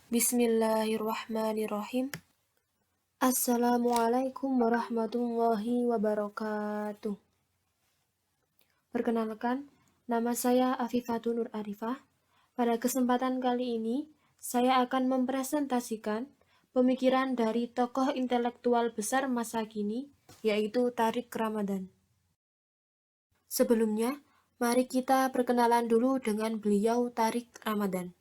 Bismillahirrahmanirrahim. Assalamualaikum warahmatullahi wabarakatuh. Perkenalkan, nama saya Afifatul Nur Arifah. Pada kesempatan kali ini, saya akan mempresentasikan pemikiran dari tokoh intelektual besar masa kini, yaitu Tariq Ramadan. Sebelumnya, mari kita perkenalan dulu dengan beliau Tariq Ramadan.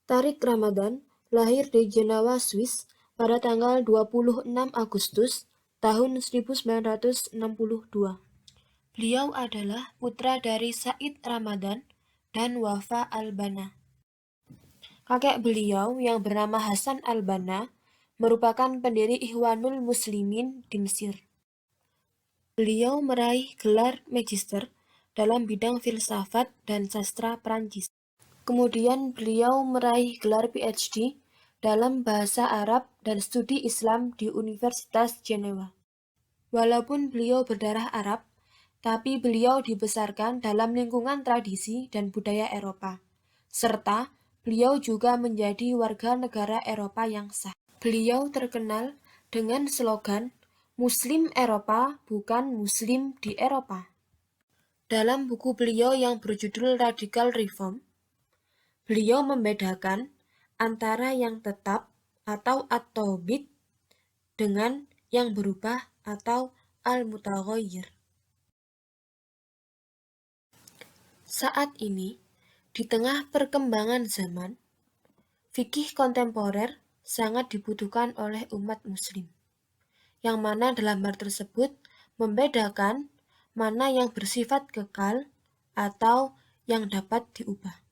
Tariq Ramadan lahir di Jenewa, Swiss pada tanggal 26 Agustus tahun 1962. Beliau adalah putra dari Said Ramadan dan Wafa Al-Banna. Kakek beliau yang bernama Hasan Al-Banna merupakan pendiri Ikhwanul Muslimin di Mesir. Beliau meraih gelar magister dalam bidang filsafat dan sastra Prancis. Kemudian beliau meraih gelar PhD dalam bahasa Arab dan studi Islam di Universitas Jenewa. Walaupun beliau berdarah Arab, tapi beliau dibesarkan dalam lingkungan tradisi dan budaya Eropa, serta beliau juga menjadi warga negara Eropa yang sah. Beliau terkenal dengan slogan Muslim Eropa bukan Muslim di Eropa. Dalam buku beliau yang berjudul Radical Reform, beliau membedakan antara yang tetap atau at-thabit dengan yang berubah atau al-mutaghayyir. Saat ini, di tengah perkembangan zaman, fikih kontemporer sangat dibutuhkan oleh umat muslim, yang mana dalam hal tersebut membedakan mana yang bersifat kekal atau yang dapat diubah.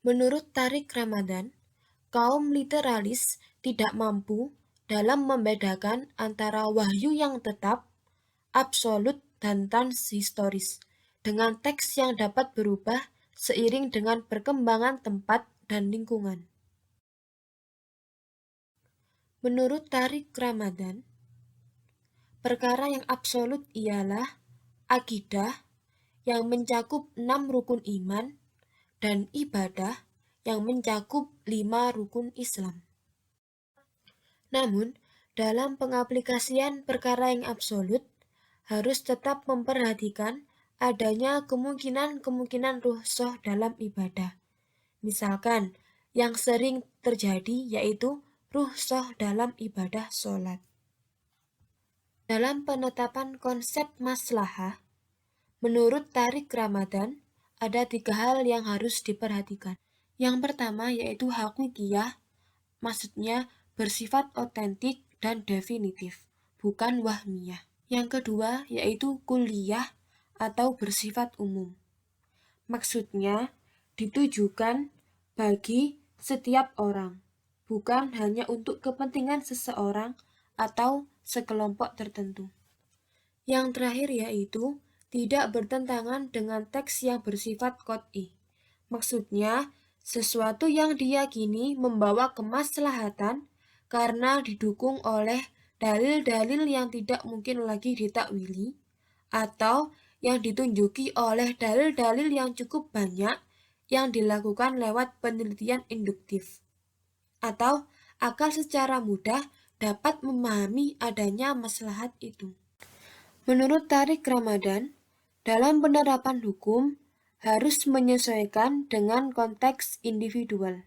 Menurut Tariq Ramadan, kaum literalis tidak mampu dalam membedakan antara wahyu yang tetap, absolut, dan transhistoris, dengan teks yang dapat berubah seiring dengan perkembangan tempat dan lingkungan. Menurut Tariq Ramadan, perkara yang absolut ialah akidah yang mencakup 6 rukun iman dan ibadah yang mencakup 5 rukun Islam. Namun, dalam pengaplikasian perkara yang absolut, harus tetap memperhatikan adanya kemungkinan-kemungkinan rukhsah dalam ibadah. Misalkan, yang sering terjadi yaitu rukhsah dalam ibadah sholat. Dalam penetapan konsep maslahah, menurut Tariq Ramadan, ada 3 hal yang harus diperhatikan. Yang pertama yaitu hakikiyah, maksudnya bersifat otentik dan definitif, bukan wahmiyah. Yang kedua yaitu kulliyah atau bersifat umum. Maksudnya ditujukan bagi setiap orang, bukan hanya untuk kepentingan seseorang atau sekelompok tertentu. Yang terakhir yaitu tidak bertentangan dengan teks yang bersifat qot'i. Maksudnya, sesuatu yang diyakini membawa kemaslahatan karena didukung oleh dalil-dalil yang tidak mungkin lagi ditakwili, atau yang ditunjuki oleh dalil-dalil yang cukup banyak yang dilakukan lewat penelitian induktif, atau akal secara mudah dapat memahami adanya maslahat itu. Menurut Tariq Ramadan, dalam penerapan hukum harus menyesuaikan dengan konteks individual.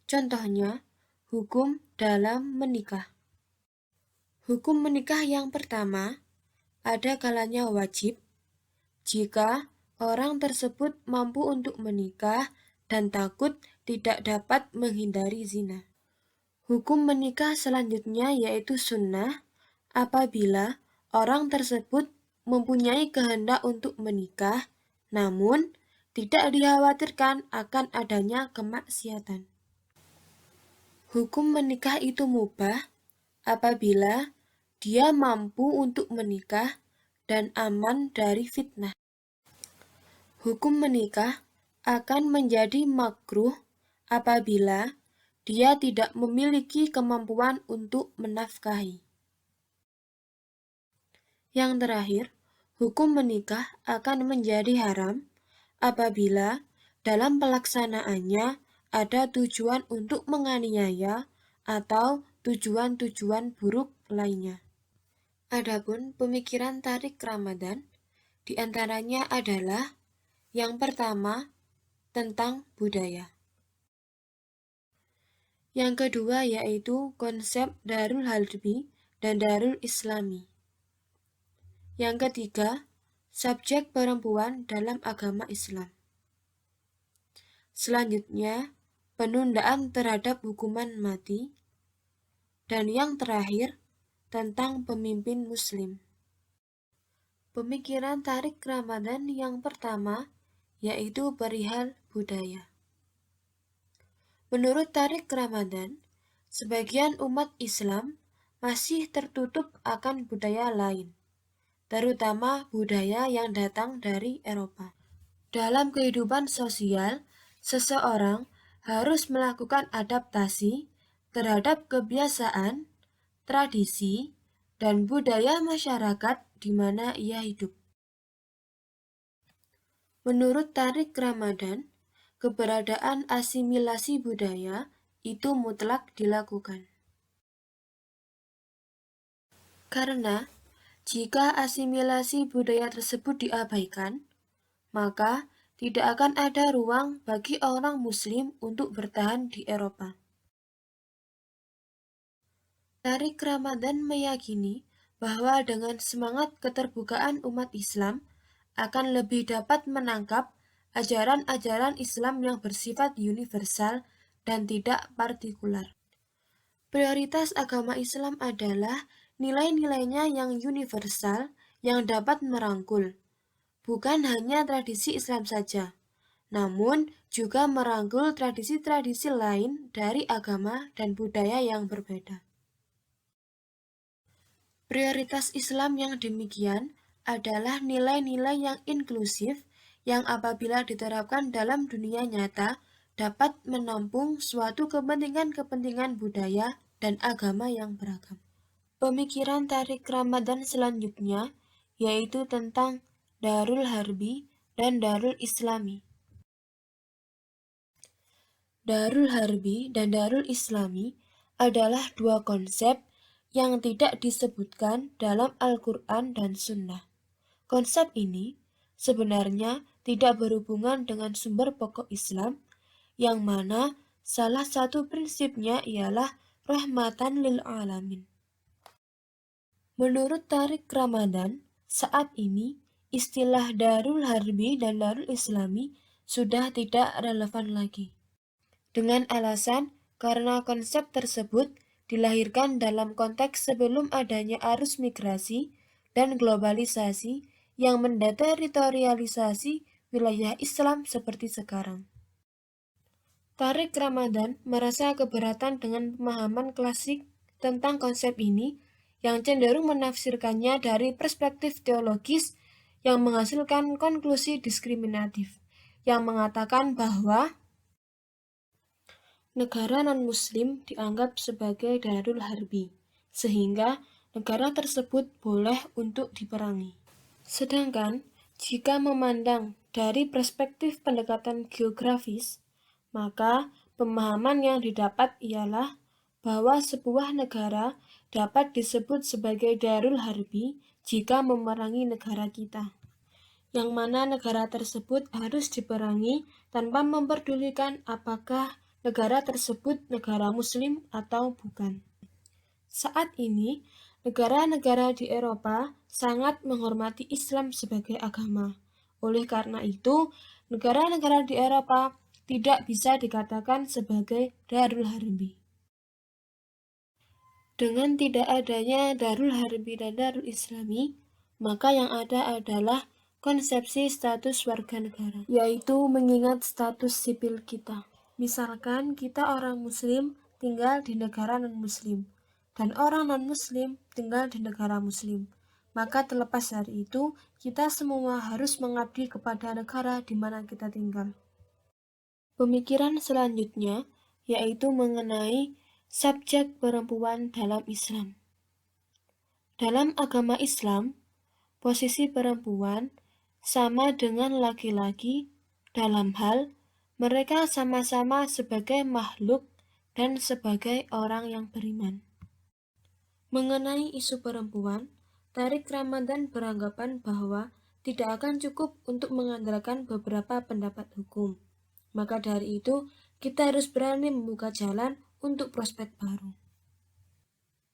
Contohnya, hukum dalam menikah. Hukum menikah yang pertama, ada kalanya wajib jika orang tersebut mampu untuk menikah dan takut tidak dapat menghindari zina. Hukum menikah selanjutnya yaitu sunnah apabila orang tersebut mempunyai kehendak untuk menikah, namun tidak dikhawatirkan akan adanya kemaksiatan. Hukum menikah itu mubah apabila dia mampu untuk menikah dan aman dari fitnah. Hukum menikah akan menjadi makruh apabila dia tidak memiliki kemampuan untuk menafkahi. Yang terakhir, hukum menikah akan menjadi haram apabila Dalam pelaksanaannya ada tujuan untuk menganiaya atau tujuan-tujuan buruk lainnya. Adapun pemikiran tarik Ramadan diantaranya adalah yang pertama tentang budaya. Yang kedua yaitu konsep Darul Harbi dan Darul Islami. Yang ketiga, subjek perempuan dalam agama Islam. Selanjutnya, penundaan terhadap hukuman mati. Dan yang terakhir, tentang pemimpin Muslim. Pemikiran tarik Ramadan yang pertama yaitu perihal budaya. Menurut tarik Ramadan, sebagian umat Islam masih tertutup akan budaya lain, terutama budaya yang datang dari Eropa. Dalam kehidupan sosial, seseorang harus melakukan adaptasi terhadap kebiasaan, tradisi, dan budaya masyarakat di mana ia hidup. Menurut tarik Ramadan, keberadaan asimilasi budaya itu mutlak dilakukan. Karena jika asimilasi budaya tersebut diabaikan, maka tidak akan ada ruang bagi orang Muslim untuk bertahan di Eropa. Tarik Ramadan meyakini bahwa dengan semangat keterbukaan umat Islam akan lebih dapat menangkap ajaran-ajaran Islam yang bersifat universal dan tidak partikular. Prioritas agama Islam adalah nilai-nilainya yang universal yang dapat merangkul, bukan hanya tradisi Islam saja, namun juga merangkul tradisi-tradisi lain dari agama dan budaya yang berbeda. Prioritas Islam yang demikian adalah nilai-nilai yang inklusif yang apabila diterapkan dalam dunia nyata dapat menampung suatu kepentingan-kepentingan budaya dan agama yang beragam. Pemikiran tarik Ramadan selanjutnya yaitu tentang Darul Harbi dan Darul Islami. Darul Harbi dan Darul Islami adalah dua konsep yang tidak disebutkan dalam Al-Quran dan Sunnah. Konsep ini sebenarnya tidak berhubungan dengan sumber pokok Islam, yang mana salah satu prinsipnya ialah rahmatan lil alamin. Menurut tarik Ramadan, saat ini istilah Darul Harbi dan Darul Islami sudah tidak relevan lagi. Dengan alasan karena konsep tersebut dilahirkan dalam konteks sebelum adanya arus migrasi dan globalisasi yang mendeteritorialisasi wilayah Islam seperti sekarang. Tarik Ramadan merasa keberatan dengan pemahaman klasik tentang konsep ini yang cenderung menafsirkannya dari perspektif teologis yang menghasilkan konklusi diskriminatif, yang mengatakan bahwa negara non-Muslim dianggap sebagai Darul Harbi, sehingga negara tersebut boleh untuk diperangi. Sedangkan, jika memandang dari perspektif pendekatan geografis, maka pemahaman yang didapat ialah bahwa sebuah negara dapat disebut sebagai Darul Harbi jika memerangi negara kita, yang mana negara tersebut harus diperangi tanpa memperdulikan apakah negara tersebut negara Muslim atau bukan. Saat ini, negara-negara di Eropa sangat menghormati Islam sebagai agama. Oleh karena itu, negara-negara di Eropa tidak bisa dikatakan sebagai Darul Harbi. Dengan tidak adanya Darul Harbi dan Darul Islami, maka yang ada adalah konsepsi status warga negara, yaitu mengingat status sipil kita. Misalkan kita orang Muslim tinggal di negara non-Muslim, dan orang non-Muslim tinggal di negara Muslim. Maka terlepas dari itu, kita semua harus mengabdi kepada negara di mana kita tinggal. Pemikiran selanjutnya yaitu mengenai subjek perempuan dalam Islam. Dalam agama Islam, posisi perempuan sama dengan laki-laki dalam hal Mereka sama-sama sebagai makhluk dan sebagai orang yang beriman. Mengenai isu perempuan, Tariq Ramadan beranggapan bahwa tidak akan cukup untuk mengandalkan beberapa pendapat hukum. Maka dari itu, kita harus berani membuka jalan untuk prospek baru.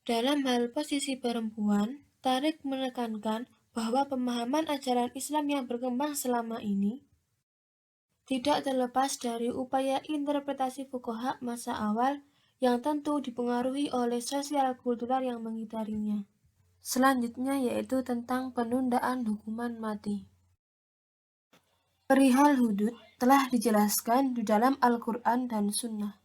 Dalam hal posisi perempuan, Tariq menekankan bahwa pemahaman ajaran Islam yang berkembang selama ini tidak terlepas dari upaya interpretasi fuqaha masa awal yang tentu dipengaruhi oleh sosial kultural yang mengitarinya. Selanjutnya yaitu tentang penundaan hukuman mati. Perihal hudud telah dijelaskan di dalam Al-Quran dan Sunnah.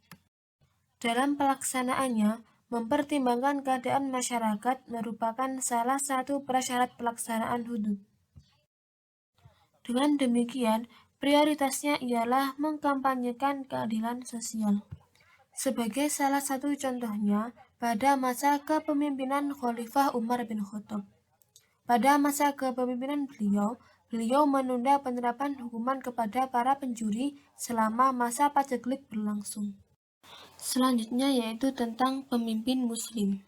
Dalam pelaksanaannya, mempertimbangkan keadaan masyarakat merupakan salah satu prasyarat pelaksanaan hudud. Dengan demikian, prioritasnya ialah mengkampanyekan keadilan sosial. Sebagai salah satu contohnya, pada masa kepemimpinan Khalifah Umar bin Khattab. Pada masa kepemimpinan beliau menunda penerapan hukuman kepada para pencuri selama masa paceklik berlangsung. Selanjutnya yaitu tentang pemimpin Muslim.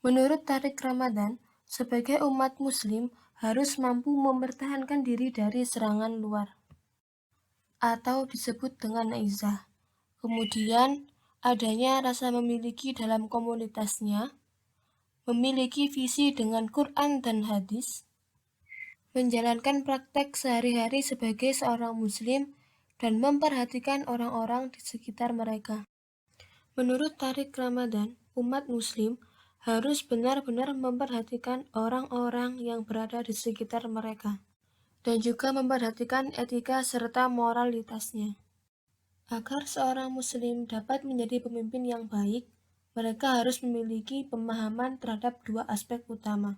Menurut Tariq Ramadan, sebagai umat Muslim harus mampu mempertahankan diri dari serangan luar, atau disebut dengan izah. Kemudian, adanya rasa memiliki dalam komunitasnya, memiliki visi dengan Quran dan hadis, menjalankan praktek sehari-hari sebagai seorang Muslim, dan memperhatikan orang-orang di sekitar mereka. Menurut Tariq Ramadan, umat Muslim harus benar-benar memperhatikan orang-orang yang berada di sekitar mereka, dan juga memperhatikan etika serta moralitasnya. Agar seorang Muslim dapat menjadi pemimpin yang baik, mereka harus memiliki pemahaman terhadap dua aspek utama,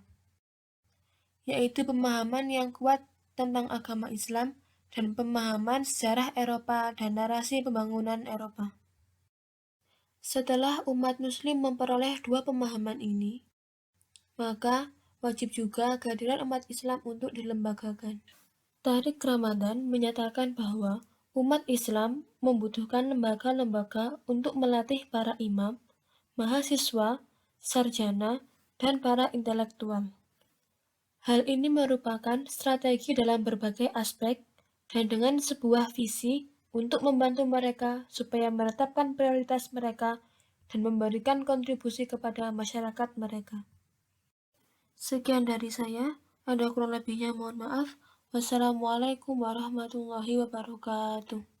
yaitu pemahaman yang kuat tentang agama Islam dan pemahaman sejarah Eropa dan narasi pembangunan Eropa. Setelah umat Muslim memperoleh dua pemahaman ini, maka wajib juga kehadiran umat Islam untuk dilembagakan. Tariq Ramadan menyatakan bahwa umat Islam membutuhkan lembaga-lembaga untuk melatih para imam, mahasiswa, sarjana, dan para intelektual. Hal ini merupakan strategi dalam berbagai aspek dan dengan sebuah visi untuk membantu mereka supaya menetapkan prioritas mereka dan memberikan kontribusi kepada masyarakat mereka. Sekian dari saya, ada kurang lebihnya mohon maaf. Wassalamualaikum warahmatullahi wabarakatuh.